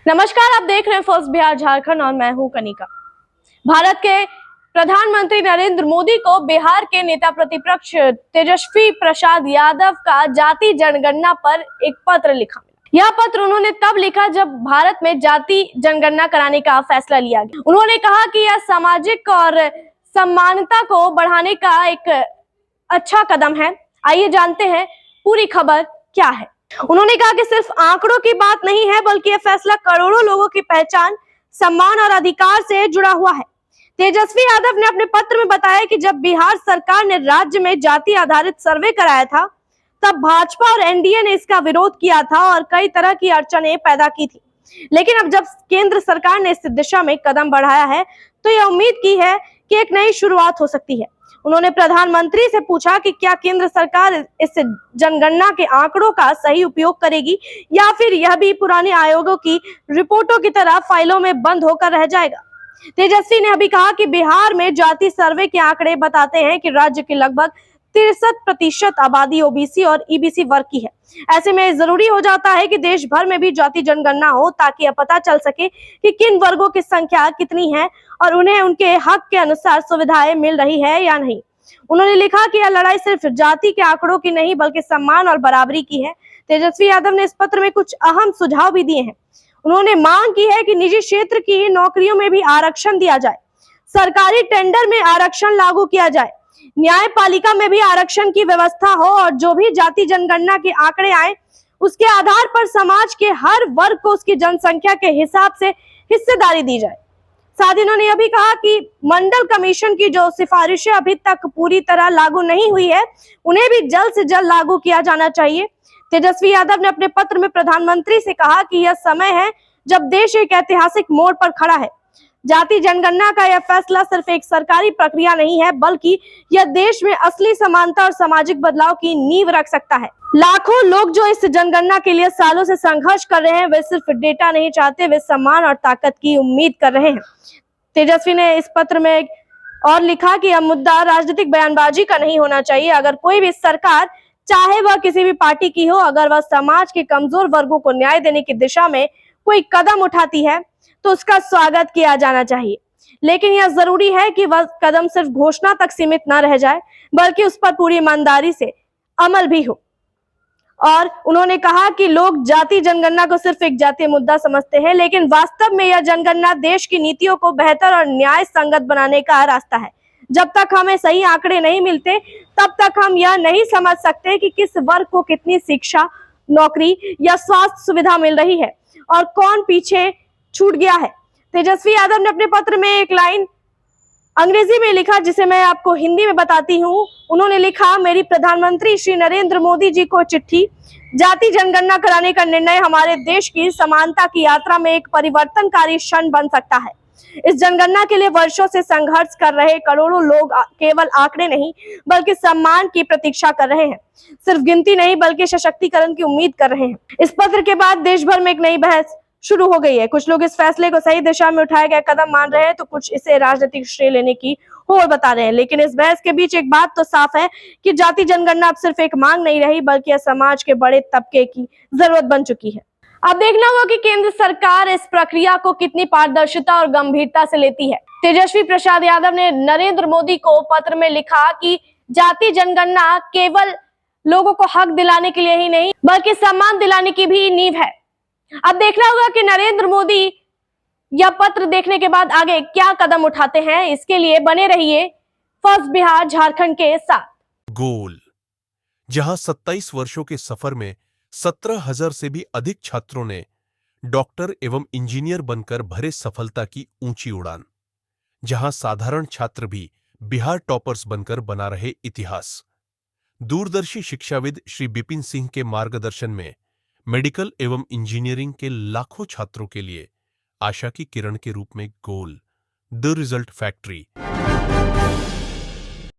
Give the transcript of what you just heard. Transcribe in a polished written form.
नमस्कार, आप देख रहे हैं फर्स्ट बिहार झारखंड और मैं हूं कनिका। भारत के प्रधानमंत्री नरेंद्र मोदी को बिहार के नेता प्रतिपक्ष तेजस्वी प्रसाद यादव का जाति जनगणना पर एक पत्र लिखा। यह पत्र उन्होंने तब लिखा जब भारत में जाति जनगणना कराने का फैसला लिया गया। उन्होंने कहा कि यह सामाजिक और समानता को बढ़ाने का एक अच्छा कदम है। आइए जानते हैं पूरी खबर क्या है। उन्होंने कहा कि सिर्फ आंकड़ों की बात नहीं है, बल्कि यह फैसला करोड़ों लोगों की पहचान, सम्मान और अधिकार से जुड़ा हुआ है। तेजस्वी यादव ने अपने पत्र में बताया कि जब बिहार सरकार ने राज्य में जाति आधारित सर्वे कराया था, तब भाजपा और एनडीए ने इसका विरोध किया था और कई तरह की अड़चनें पैदा की थी। लेकिन अब जब केंद्र सरकार ने इस दिशा में कदम बढ़ाया है, तो यह उम्मीद की है कि एक नई शुरुआत हो सकती है। उन्होंने प्रधानमंत्री से पूछा कि क्या केंद्र सरकार इस जनगणना के आंकड़ों का सही उपयोग करेगी या फिर यह भी पुराने आयोगों की रिपोर्टों की तरह फाइलों में बंद होकर रह जाएगा। तेजस्वी ने अभी कहा कि बिहार में जाति सर्वे के आंकड़े बताते हैं कि राज्य की लगभग 63% आबादी ओबीसी और ईबीसी वर्ग की है। ऐसे में जरूरी हो जाता है कि देश भर में भी जाति जनगणना हो, ताकि यह पता चल सके कि किन वर्गों की संख्या कितनी है और उन्हें उनके हक के अनुसार सुविधाएं मिल रही है या नहीं। उन्होंने लिखा कि यह लड़ाई सिर्फ जाति के आंकड़ों की नहीं, बल्कि सम्मान और बराबरी की है। तेजस्वी यादव ने इस पत्र में कुछ अहम सुझाव भी दिए हैं। उन्होंने मांग की है कि निजी क्षेत्र की नौकरियों में भी आरक्षण दिया जाए, सरकारी टेंडर में आरक्षण लागू किया जाए, न्यायपालिका में भी आरक्षण की व्यवस्था हो और जो भी जाति जनगणना के आंकड़े आए, उसके आधार पर समाज के हर वर्ग को उसकी जनसंख्या के हिसाब से हिस्सेदारी दी जाए। साथ ही उन्होंने यह भी कहा कि मंडल कमीशन की जो सिफारिशें अभी तक पूरी तरह लागू नहीं हुई है, उन्हें भी जल्द से जल्द लागू किया जाना चाहिए। तेजस्वी यादव ने अपने पत्र में प्रधानमंत्री से कहा कि यह समय है जब देश एक ऐतिहासिक मोड़ पर खड़ा है। जाति जनगणना का यह फैसला सिर्फ एक सरकारी प्रक्रिया नहीं है, बल्कि यह देश में असली समानता और सामाजिक बदलाव की नींव रख सकता है। लाखों लोग जो इस जनगणना के लिए सालों से संघर्ष कर रहे हैं, वे सिर्फ डेटा नहीं चाहते, वे सम्मान और ताकत की उम्मीद कर रहे हैं। तेजस्वी ने इस पत्र में और लिखा कि यह मुद्दा राजनीतिक बयानबाजी का नहीं होना चाहिए। अगर कोई भी सरकार, चाहे वह किसी भी पार्टी की हो, अगर वह समाज के कमजोर वर्गों को न्याय देने की दिशा में कोई कदम उठाती है, तो उसका स्वागत किया जाना चाहिए। लेकिन यह जरूरी है कि वह कदम सिर्फ घोषणा तक सीमित न रह जाए, बल्कि उस पर पूरी ईमानदारी से अमल भी हो। और उन्होंने कहा कि लोग जाति जनगणना को सिर्फ एक जातीय मुद्दा समझते हैं, लेकिन वास्तव में यह जनगणना देश की नीतियों को बेहतर और न्याय संगत बनाने का रास्ता है। जब तक हमें सही आंकड़े नहीं मिलते, तब तक हम यह नहीं समझ सकते कि किस वर्ग को कितनी शिक्षा, नौकरी या स्वास्थ्य सुविधा मिल रही है और कौन पीछे छूट गया है। तेजस्वी यादव ने अपने पत्र में एक लाइन अंग्रेजी में लिखा, जिसे मैं आपको हिंदी में बताती हूँ। उन्होंने लिखा, मेरी प्रधानमंत्री श्री नरेंद्र मोदी जी को चिट्ठी। जाति जनगणना कराने का निर्णय हमारे देश की समानता की यात्रा में एक परिवर्तनकारी क्षण बन सकता है। इस जनगणना के लिए वर्षों से संघर्ष कर रहे करोड़ों लोग केवल आंकड़े नहीं, बल्कि सम्मान की प्रतीक्षा कर रहे हैं। सिर्फ गिनती नहीं, बल्कि सशक्तिकरण की उम्मीद कर रहे हैं। इस पत्र के बाद देश भर में एक नई बहस शुरू हो गई है। कुछ लोग इस फैसले को सही दिशा में उठाया गया कदम मान रहे हैं, तो कुछ इसे राजनीतिक श्रेय लेने की होड़ बता रहे हैं। लेकिन इस बहस के बीच एक बात तो साफ है कि जाति जनगणना अब सिर्फ एक मांग नहीं रही, बल्कि यह समाज के बड़े तबके की जरूरत बन चुकी है। अब देखना होगा कि केंद्र सरकार इस प्रक्रिया को कितनी पारदर्शिता और गंभीरता से लेती है। तेजस्वी प्रसाद यादव ने नरेंद्र मोदी को पत्र में लिखा कि जाति जनगणना केवल लोगों को हक दिलाने के लिए ही नहीं, बल्कि सम्मान दिलाने की भी नींव है। अब देखना होगा कि नरेंद्र मोदी यह पत्र देखने के बाद आगे क्या कदम उठाते हैं। इसके लिए बने रहिए फर्स्ट बिहार झारखंड के साथ। गोल, जहां 27 वर्षों के सफर में 17,000 से भी अधिक छात्रों ने डॉक्टर एवं इंजीनियर बनकर भरे सफलता की ऊंची उड़ान, जहां साधारण छात्र भी बिहार टॉपर्स बनकर बना रहे इतिहास। दूरदर्शी शिक्षाविद श्री बिपिन सिंह के मार्गदर्शन में मेडिकल एवं इंजीनियरिंग के लाखों छात्रों के लिए आशा की किरण के रूप में गोल, द रिजल्ट फैक्ट्री।